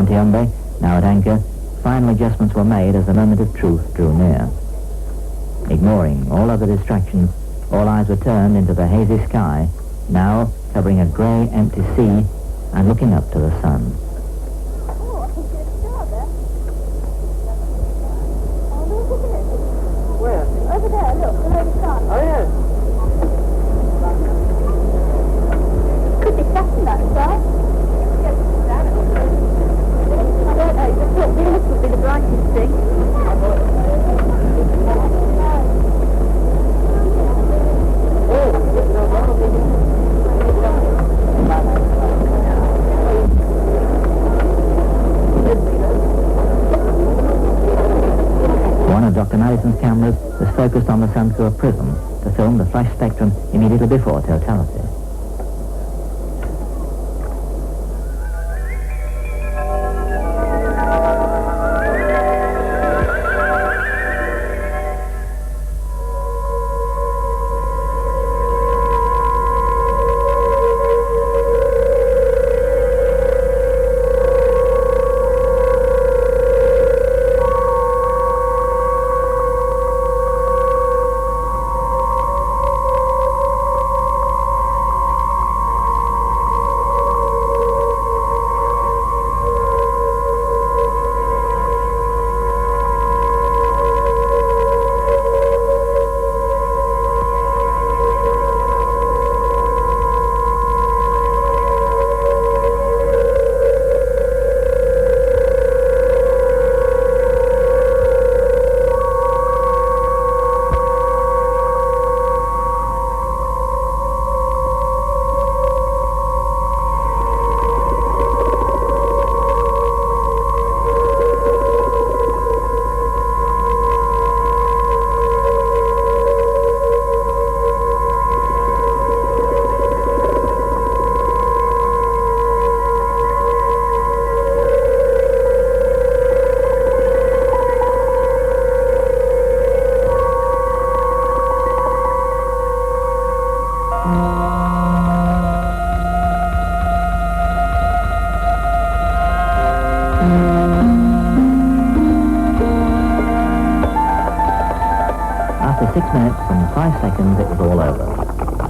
Monte Umbe, now at anchor, final adjustments were made as the moment of truth drew near. Ignoring all other distractions, all eyes were turned into the hazy sky, now covering a grey, empty sea and looking up to the sun. Oh, I can see a star there. Oh, look at it. Where? Over there, look, below the sun. Oh, yes. Could be Saturn, that star. I don't know, just thought Venus would be the brightest thing. One of Dr. Madison's cameras was focused on the sun through a prism to film the flash spectrum immediately before totality. After 6 minutes and 5 seconds, it was all over,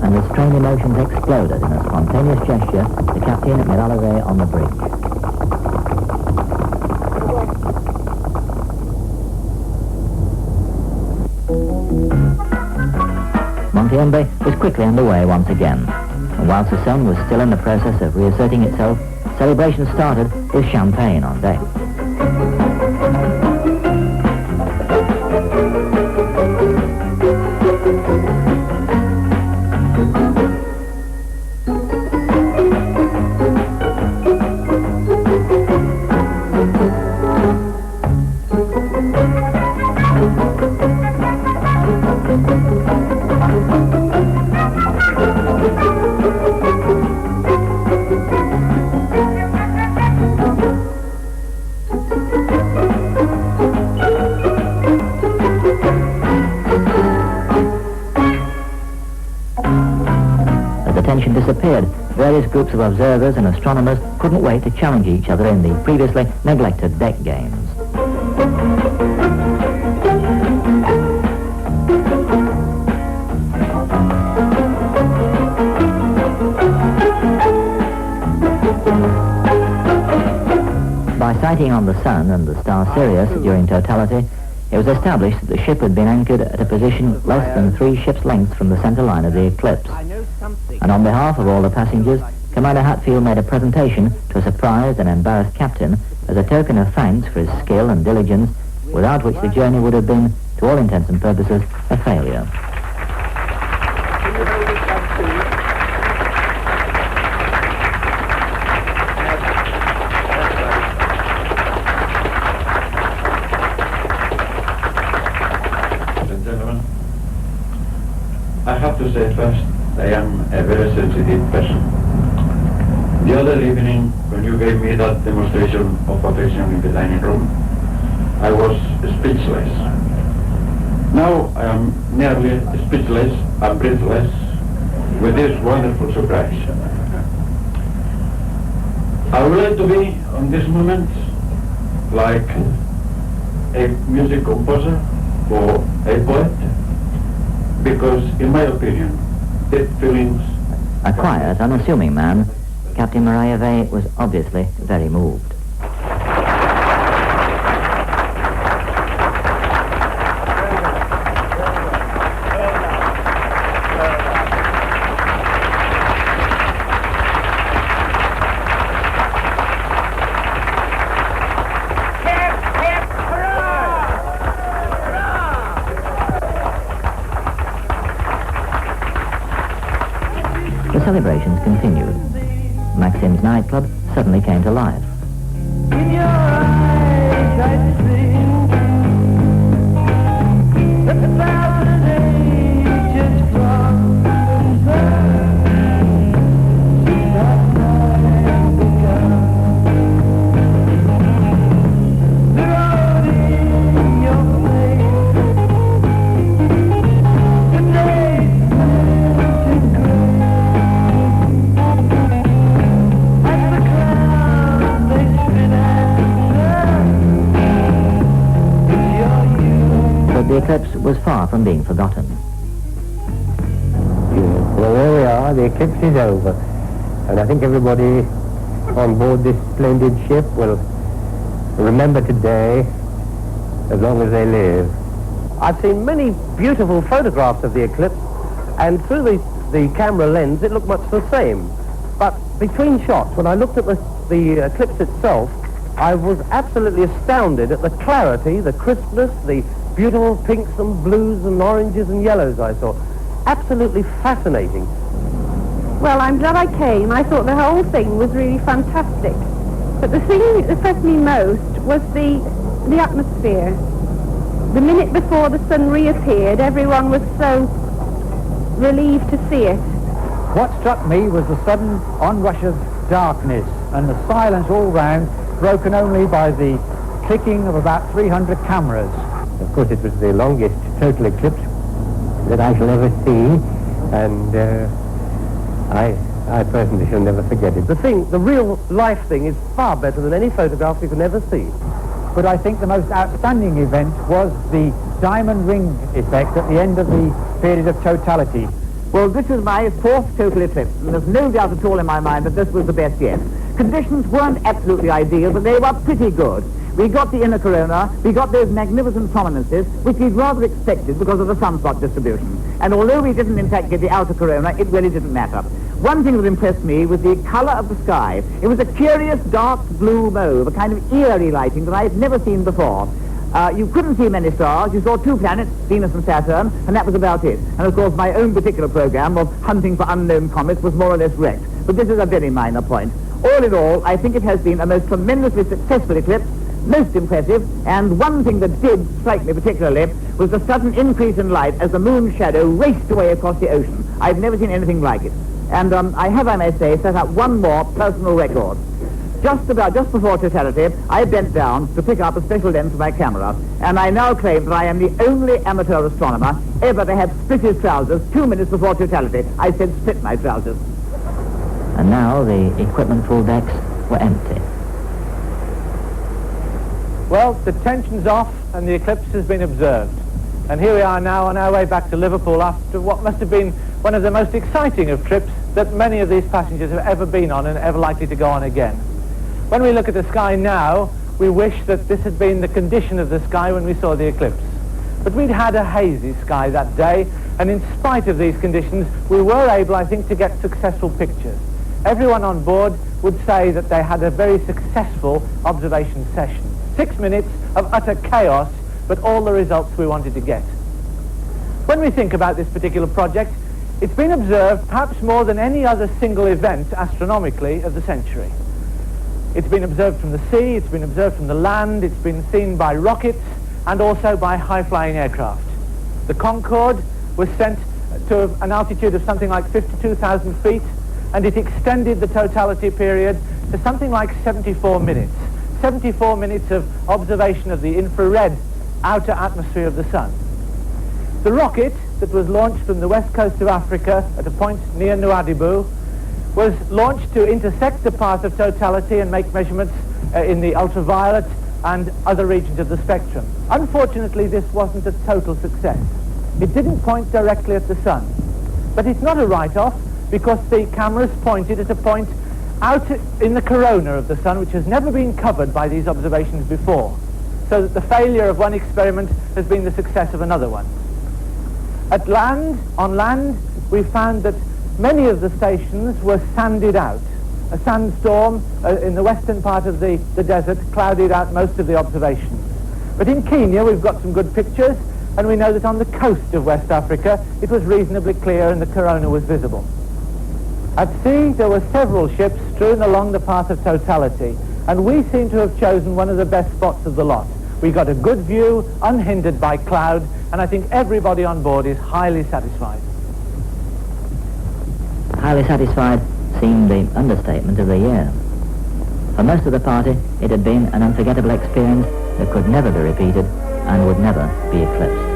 and with strained emotions exploded in a spontaneous gesture, the captain made Olivet on the bridge. Monte Umbe was quickly underway once again, and whilst the sun was still in the process of reasserting itself, celebrations started with champagne on deck. Disappeared, various groups of observers and astronomers couldn't wait to challenge each other in the previously neglected deck games. By sighting on the sun and the star Sirius during totality, it was established that the ship had been anchored at a position less than 3 ships' lengths from the centre line of the eclipse. And on behalf of all the passengers, Commander Hatfield made a presentation to a surprised and embarrassed captain as a token of thanks for his skill and diligence, without which the journey would have been, to all intents and purposes, a failure. Gentlemen, I have to say first, I am a very sensitive person. The other evening, when you gave me that demonstration of affection in the dining room, I was speechless. Now I am nearly speechless and breathless with this wonderful surprise. I would like to be, on this moment, like a music composer or a poet, because, in my opinion, deep feelings... A quiet, unassuming man, Captain Maraeve was obviously very moved. The celebrations continued. Maxim's nightclub suddenly came to life. In your eyes I see the 1,000 ages from the that night begun. The road in your face, the days to grey. But the eclipse was far from being forgotten. Well, there we are. The eclipse is over. And I think everybody on board this splendid ship will remember today as long as they live. I've seen many beautiful photographs of the eclipse, and through the camera lens it looked much the same. But between shots, when I looked at the eclipse itself, I was absolutely astounded at the clarity, the crispness, the beautiful pinks and blues and oranges and yellows I saw. Absolutely fascinating. Well, I'm glad I came. I thought the whole thing was really fantastic. But the thing that impressed me most was the atmosphere. The minute before the sun reappeared, everyone was so relieved to see it. What struck me was the sudden onrush of darkness and the silence all round, broken only by the clicking of about 300 cameras. Of course, it was the longest total eclipse that I shall ever see, and I personally shall never forget it. The real life thing is far better than any photograph you can ever see. But I think the most outstanding event was the diamond ring effect at the end of the period of totality. Well, this is my fourth total eclipse, and there's no doubt at all in my mind that this was the best yet. Conditions weren't absolutely ideal, but they were pretty good. We got the inner corona, we got those magnificent prominences, which we'd rather expected because of the sunspot distribution. And although we didn't in fact get the outer corona, it really didn't matter. One thing that impressed me was the colour of the sky. It was a curious dark blue mauve, a kind of eerie lighting that I had never seen before. You couldn't see many stars. You saw two planets, Venus and Saturn, and that was about it. And of course my own particular program of hunting for unknown comets was more or less wrecked. But this is a very minor point. All in all, I think it has been a most tremendously successful eclipse, most impressive, and one thing that did strike me particularly was the sudden increase in light as the moon's shadow raced away across the ocean. I've never seen anything like it. And I have, I may say, set up one more personal record. Just before totality, I bent down to pick up a special lens for my camera, and I now claim that I am the only amateur astronomer ever to have split his trousers 2 minutes before totality. I said split my trousers. And now the equipment full decks were empty. Well, the tension's off and the eclipse has been observed. And here we are now on our way back to Liverpool after what must have been one of the most exciting of trips that many of these passengers have ever been on and ever likely to go on again. When we look at the sky now, we wish that this had been the condition of the sky when we saw the eclipse. But we'd had a hazy sky that day, and in spite of these conditions, we were able, I think, to get successful pictures. Everyone on board would say that they had a very successful observation session. 6 minutes of utter chaos, but all the results we wanted to get. When we think about this particular project, it's been observed perhaps more than any other single event astronomically of the century. It's been observed from the sea, it's been observed from the land, it's been seen by rockets and also by high-flying aircraft. The Concorde was sent to an altitude of something like 52,000 feet, and it extended the totality period to something like 74 minutes. 74 minutes of observation of the infrared outer atmosphere of the sun. The rocket that was launched from the west coast of Africa at a point near Nouadhibou was launched to intersect the path of totality and make measurements in the ultraviolet and other regions of the spectrum. Unfortunately, this wasn't a total success. It didn't point directly at the sun. But it's not a write-off, because the cameras pointed at a point out in the corona of the sun, which has never been covered by these observations before, so that the failure of one experiment has been the success of another one. On land, we found that many of the stations were sanded out. A sandstorm in the western part of the desert clouded out most of the observations. But in Kenya, we've got some good pictures, and we know that on the coast of West Africa, it was reasonably clear and the corona was visible. At sea, there were several ships strewn along the path of totality, and we seem to have chosen one of the best spots of the lot. We got a good view, unhindered by cloud, and I think everybody on board is highly satisfied. Highly satisfied seemed the understatement of the year. For most of the party, it had been an unforgettable experience that could never be repeated and would never be eclipsed.